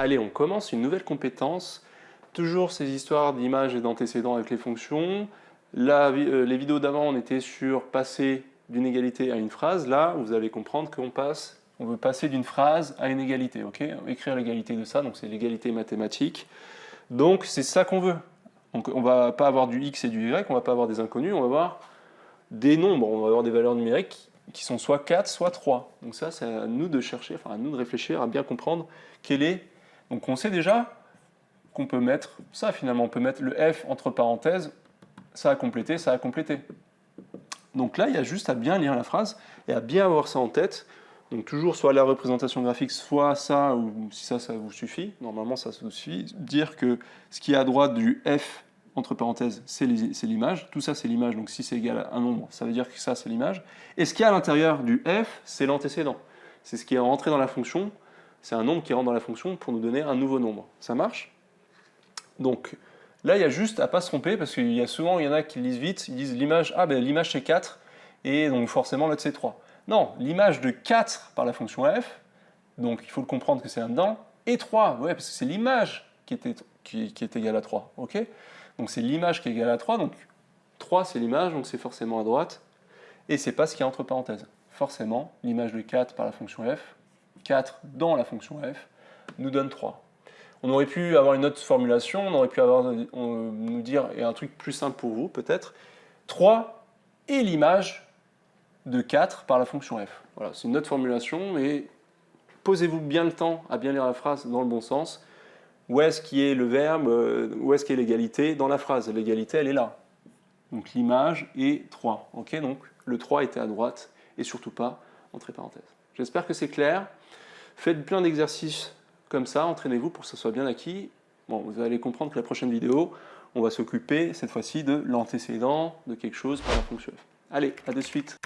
Allez, on commence une nouvelle compétence. Toujours ces histoires d'images et d'antécédents avec les fonctions. Là, les vidéos d'avant, on était sur passer d'une égalité à une phrase. Là, vous allez comprendre on veut passer d'une phrase à une égalité. Ok, écrire l'égalité de ça, donc c'est l'égalité mathématique. Donc c'est ça qu'on veut. Donc on ne va pas avoir du x et du y, on ne va pas avoir des inconnus, on va avoir des nombres, on va avoir des valeurs numériques qui sont soit 4, soit 3. Donc ça, c'est à nous de chercher, enfin à nous de réfléchir, à bien comprendre quel est... Donc on sait déjà qu'on peut mettre ça finalement, on peut mettre le f entre parenthèses, ça a complété, ça a complété. Donc là, il y a juste à bien lire la phrase et à bien avoir ça en tête. Donc toujours soit la représentation graphique, soit ça, ou si ça vous suffit. Normalement, ça vous suffit. Dire que ce qui est à droite du f, entre parenthèses, c'est l'image. Tout ça, c'est l'image. Donc si c'est égal à un nombre, ça veut dire que ça, c'est l'image. Et ce qui est à l'intérieur du f, c'est l'antécédent. C'est ce qui est rentré dans la fonction. C'est un nombre qui rentre dans la fonction pour nous donner un nouveau nombre. Ça marche? Donc là, il y a juste à ne pas se tromper, parce qu'il y a souvent, il y en a qui lisent vite, ils disent l'image, ah ben l'image c'est 4, et donc forcément l'autre c'est 3. Non, l'image de 4 par la fonction f, donc il faut le comprendre que c'est là-dedans, et 3, ouais, parce que c'est l'image qui est égale à 3, ok? Donc c'est l'image qui est égale à 3, donc 3 c'est l'image, donc c'est forcément à droite, et c'est pas ce qu'il y a entre parenthèses. Forcément, l'image de 4 par la fonction f, 4 dans la fonction f, nous donne 3. On aurait pu avoir une autre formulation, on aurait pu nous dire, et un truc plus simple pour vous peut-être, 3 et l'image de 4 par la fonction f. Voilà, c'est une autre formulation, mais posez-vous bien le temps à bien lire la phrase dans le bon sens. Où est-ce qu'il y est le verbe, où est-ce qu'il y est l'égalité dans la phrase? L'égalité, elle est là. Donc l'image est 3. Okay, donc le 3 était à droite, et surtout pas entre parenthèses. J'espère que c'est clair. Faites plein d'exercices comme ça, entraînez-vous pour que ça soit bien acquis. Bon, vous allez comprendre que la prochaine vidéo, on va s'occuper cette fois-ci de l'antécédent de quelque chose par la fonction f. Allez, à de suite.